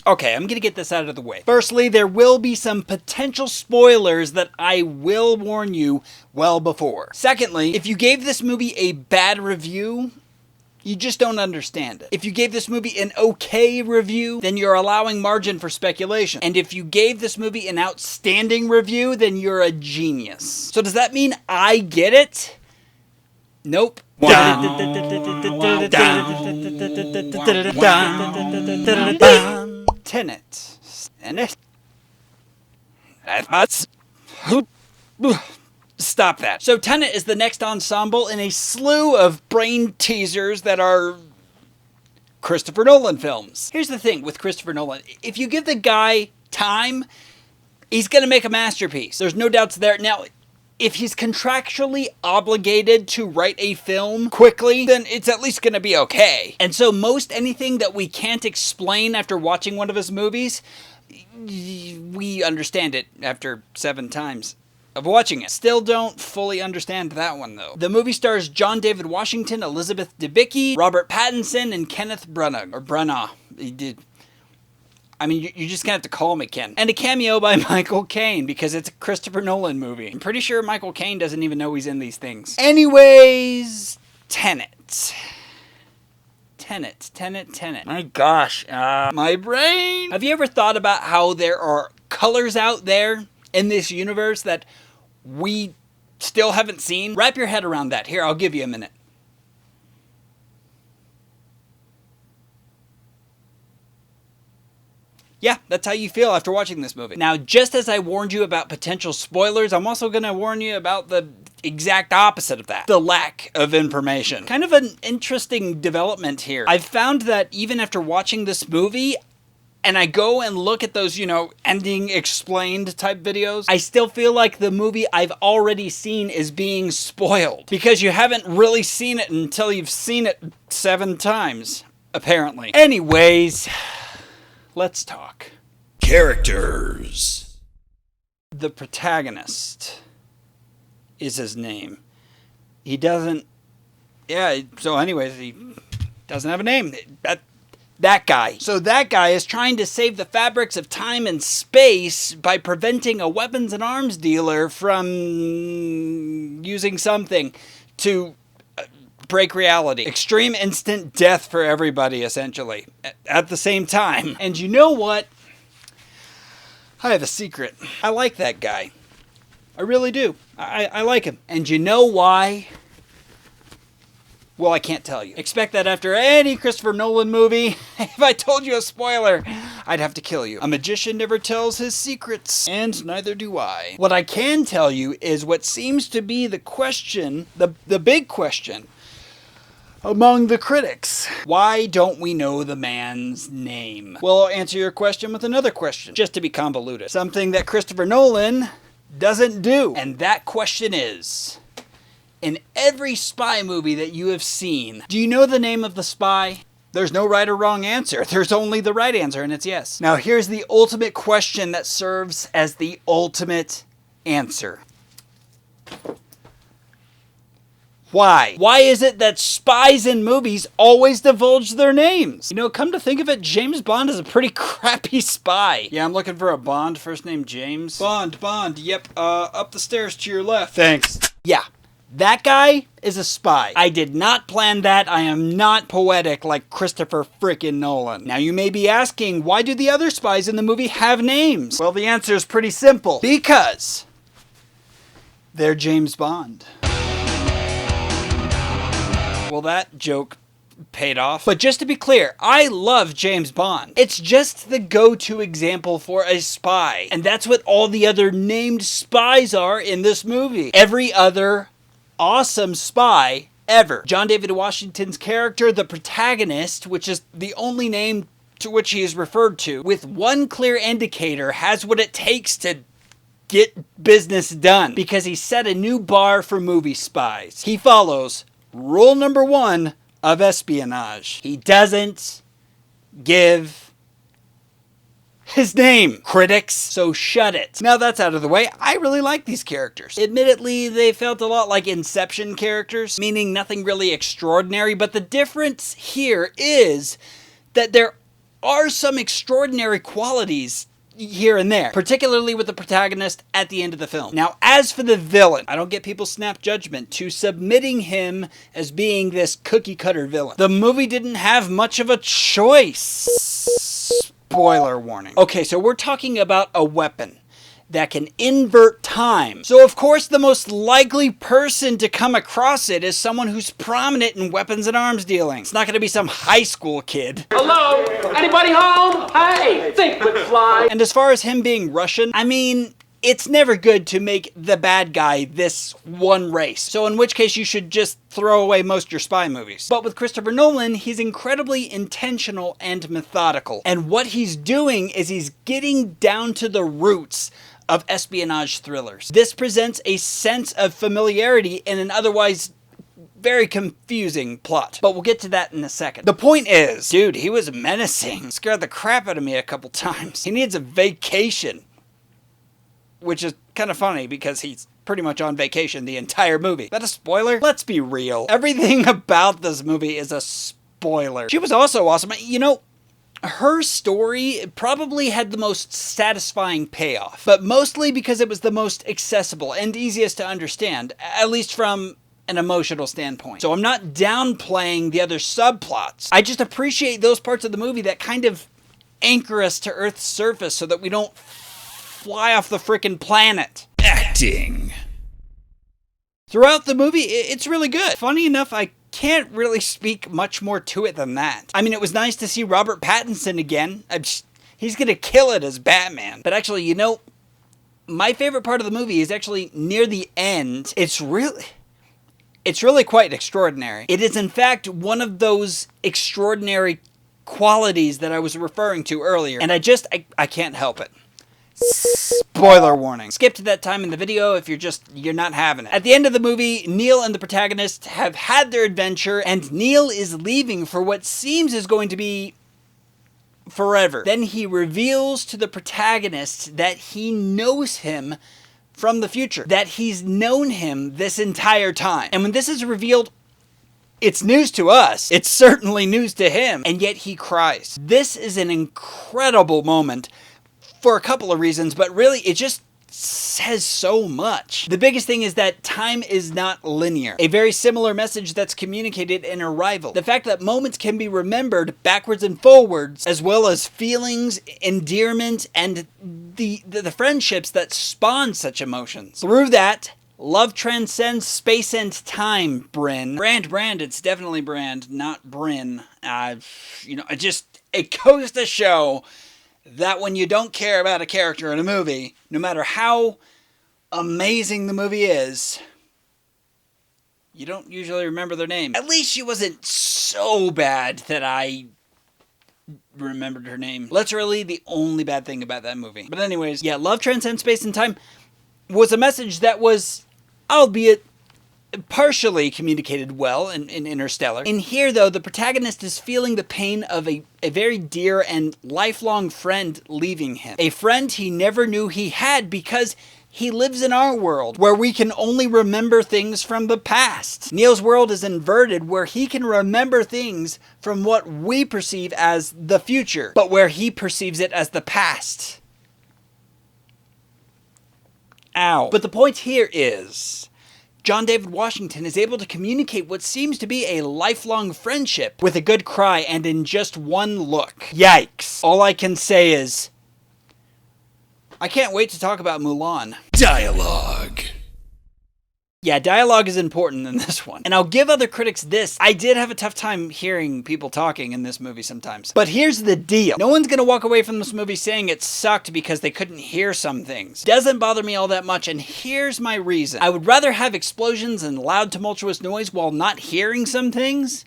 Okay, I'm gonna get this out of the way. Firstly, there will be some potential spoilers that I will warn you well before. Secondly, if you gave this movie a bad review, you just don't understand it. If you gave this movie an okay review, then you're allowing margin for speculation. And if you gave this movie an outstanding review, then you're a genius. So does that mean I get it? Nope. Tenet. Stop that. So Tenet is the next ensemble in a slew of brain teasers that are Christopher Nolan films. Here's the thing with Christopher Nolan. If you give the guy time, he's going to make a masterpiece. There's no doubts there. Now, if he's contractually obligated to write a film quickly, then it's at least going to be okay. And so most anything that we can't explain after watching one of his movies, we understand it after 7 times of watching it. Still don't fully understand that one, though. The movie stars John David Washington, Elizabeth Debicki, Robert Pattinson, and Kenneth Branagh. Or Branagh. He did. I mean, you're just gonna have to call him Ken. And a cameo by Michael Caine, because it's a Christopher Nolan movie. I'm pretty sure Michael Caine doesn't even know he's in these things. Anyways, Tenet. My gosh, my brain. Have you ever thought about how there are colors out there in this universe that we still haven't seen? Wrap your head around that. Here, I'll give you a minute. Yeah, that's how you feel after watching this movie. Now, just as I warned you about potential spoilers, I'm also going to warn you about the exact opposite of that. The lack of information. Kind of an interesting development here. I've found that even after watching this movie, and I go and look at those, ending explained type videos, I still feel like the movie I've already seen is being spoiled. Because you haven't really seen it until you've seen it 7 times, apparently. Anyways, let's talk. Characters. The protagonist is his name. He doesn't... Yeah, so anyways, he doesn't have a name. That guy. So that guy is trying to save the fabrics of time and space by preventing a weapons and arms dealer from using something to break reality. Extreme instant death for everybody, essentially, at the same time. And you know what? I have a secret. I like that guy. I really do. I like him. And you know why? Well, I can't tell you. Expect that after any Christopher Nolan movie. If I told you a spoiler, I'd have to kill you. A magician never tells his secrets, and neither do I. What I can tell you is what seems to be the question, the big question, among the critics. Why don't we know the man's name? Well, I'll answer your question with another question, just to be convoluted. Something that Christopher Nolan doesn't do. And that question is, in every spy movie that you have seen, do you know the name of the spy? There's no right or wrong answer. There's only the right answer, and it's yes. Now, here's the ultimate question that serves as the ultimate answer. Why? Why is it that spies in movies always divulge their names? Come to think of it, James Bond is a pretty crappy spy. Yeah, I'm looking for a Bond, first name James. Bond, yep, up the stairs to your left. Thanks. Yeah. That guy is a spy. I did not plan that. I am not poetic like Christopher frickin' Nolan. Now you may be asking, why do the other spies in the movie have names? Well, the answer is pretty simple. Because they're James Bond. Well, that joke paid off. But just to be clear, I love James Bond. It's just the go-to example for a spy. And that's what all the other named spies are in this movie. Every other awesome spy ever. John David Washington's character, the protagonist, which is the only name to which he is referred to, with one clear indicator, has what it takes to get business done. Because he set a new bar for movie spies. He follows rule number 1 of espionage. He doesn't give his name, critics. So shut it. Now that's out of the way, I really like these characters. Admittedly, they felt a lot like Inception characters, meaning nothing really extraordinary, but the difference here is that they're are some extraordinary qualities here and there, particularly with the protagonist at the end of the film. Now, as for the villain, I don't get people's snap judgment to submitting him as being this cookie-cutter villain. The movie didn't have much of a choice. Spoiler warning. Okay, so we're talking about a weapon that can invert time. So of course the most likely person to come across it is someone who's prominent in weapons and arms dealing. It's not going to be some high school kid. Hello? Anybody home? Hey, think would fly. And as far as him being Russian, I mean, it's never good to make the bad guy this one race. So in which case you should just throw away most of your spy movies. But with Christopher Nolan, he's incredibly intentional and methodical. And what he's doing is he's getting down to the roots of espionage thrillers. This presents a sense of familiarity in an otherwise very confusing plot. But we'll get to that in a second. The point is, dude, he was menacing. Scared the crap out of me a couple times. He needs a vacation. Which is kind of funny because he's pretty much on vacation the entire movie. Is that a spoiler? Let's be real. Everything about this movie is a spoiler. She was also awesome. You know, her story probably had the most satisfying payoff, but mostly because it was the most accessible and easiest to understand, at least from an emotional standpoint. So I'm not downplaying the other subplots. I just appreciate those parts of the movie that kind of anchor us to Earth's surface so that we don't fly off the frickin' planet. Acting. Throughout the movie, it's really good. Funny enough, I can't really speak much more to it than that. I mean, it was nice to see Robert Pattinson again. He's gonna kill it as Batman. But actually, you know, my favorite part of the movie is actually near the end. It's really quite extraordinary. It is, in fact, one of those extraordinary qualities that I was referring to earlier. And I can't help it. Spoiler warning. Skip to that time in the video if you're not having it. At the end of the movie, Neil and the protagonist have had their adventure, and Neil is leaving for what seems is going to be forever. Then he reveals to the protagonist that he knows him from the future, that he's known him this entire time. And when this is revealed, it's news to us. It's certainly news to him. And yet he cries. This is an incredible moment for a couple of reasons, but really it just says so much. The biggest thing is that time is not linear. A very similar message that's communicated in Arrival. The fact that moments can be remembered backwards and forwards, as well as feelings, endearment, and the friendships that spawn such emotions. Through that, love transcends space and time, Bryn. Brand, it's definitely Brand, not Bryn. It goes to show that when you don't care about a character in a movie, no matter how amazing the movie is, you don't usually remember their name. At least she wasn't so bad that I remembered her name. Literally the only bad thing about that movie. But anyways, yeah, love transcends space and time was a message that was, albeit partially communicated well in Interstellar. In here, though, the protagonist is feeling the pain of a very dear and lifelong friend leaving him. A friend he never knew he had because he lives in our world, where we can only remember things from the past. Neil's world is inverted, where he can remember things from what we perceive as the future, but where he perceives it as the past. Ow. But the point here is, John David Washington is able to communicate what seems to be a lifelong friendship with a good cry and in just one look. Yikes. All I can say is, I can't wait to talk about Mulan. Dialogue. Yeah, dialogue is important in this one. And I'll give other critics this. I did have a tough time hearing people talking in this movie sometimes. But here's the deal. No one's gonna walk away from this movie saying it sucked because they couldn't hear some things. Doesn't bother me all that much, and here's my reason. I would rather have explosions and loud tumultuous noise while not hearing some things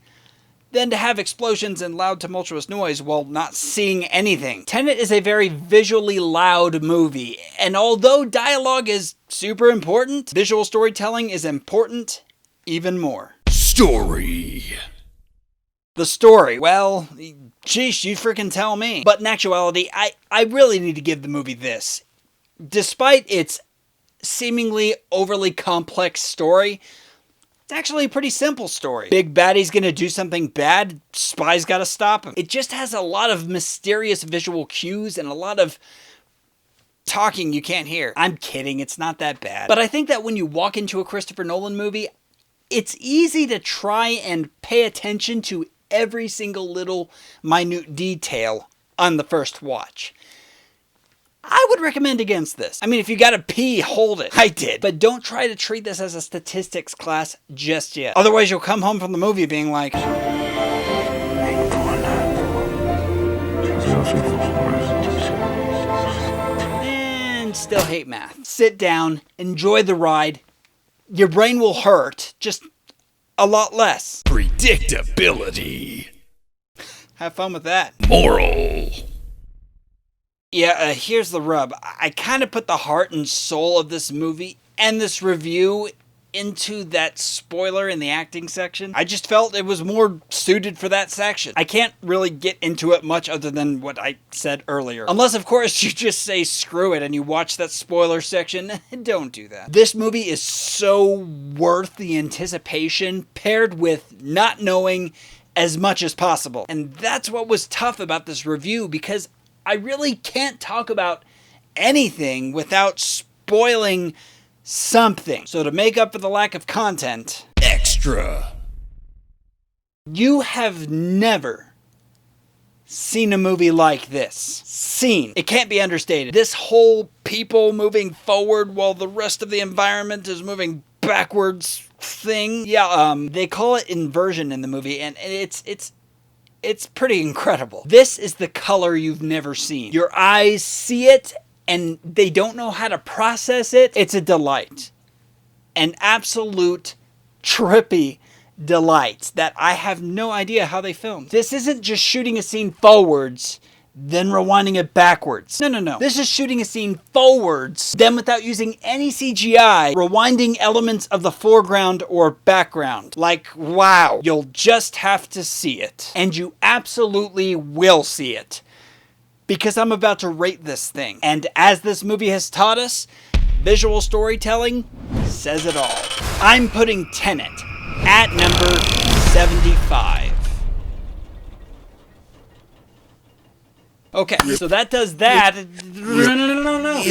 than to have explosions and loud tumultuous noise while not seeing anything. Tenet is a very visually loud movie, and although dialogue is super important, visual storytelling is important even more. Story. The story, well, geesh, you freaking tell me. But in actuality, I really need to give the movie this. Despite its seemingly overly complex story, It's actually a pretty simple story. Big baddie's gonna do something bad, spy's gotta stop him. It just has a lot of mysterious visual cues and a lot of talking you can't hear. I'm kidding, it's not that bad. But I think that when you walk into a Christopher Nolan movie, it's easy to try and pay attention to every single little minute detail on the first watch. I would recommend against this. I mean, if you gotta pee, hold it. I did. But don't try to treat this as a statistics class just yet. Otherwise, you'll come home from the movie being like, and still hate math. Sit down, enjoy the ride. Your brain will hurt, just a lot less. Predictability. Have fun with that. Moral. Yeah, here's the rub. I kind of put the heart and soul of this movie and this review into that spoiler in the acting section. I just felt it was more suited for that section. I can't really get into it much other than what I said earlier. Unless, of course, you just say screw it and you watch that spoiler section. Don't do that. This movie is so worth the anticipation paired with not knowing as much as possible. And that's what was tough about this review, because I really can't talk about anything without spoiling something. So to make up for the lack of content, Extra. you have never seen a movie like this. Seen. It can't be understated. This whole people moving forward while the rest of the environment is moving backwards thing. Yeah, they call it inversion in the movie, and it's pretty incredible. This is the color you've never seen. Your eyes see it, and they don't know how to process it. It's a delight. An absolute trippy delight that I have no idea how they filmed. This isn't just shooting a scene forwards, then rewinding it backwards. No. This is shooting a scene forwards, then without using any CGI, rewinding elements of the foreground or background. Like, wow. You'll just have to see it. And you absolutely will see it. Because I'm about to rate this thing. And as this movie has taught us, visual storytelling says it all. I'm putting Tenet at number 75. Okay, so that does that. No.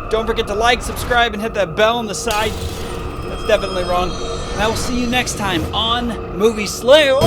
Don't forget to like, subscribe, and hit that bell on the side. That's definitely wrong. And I will see you next time on MovieSlayer.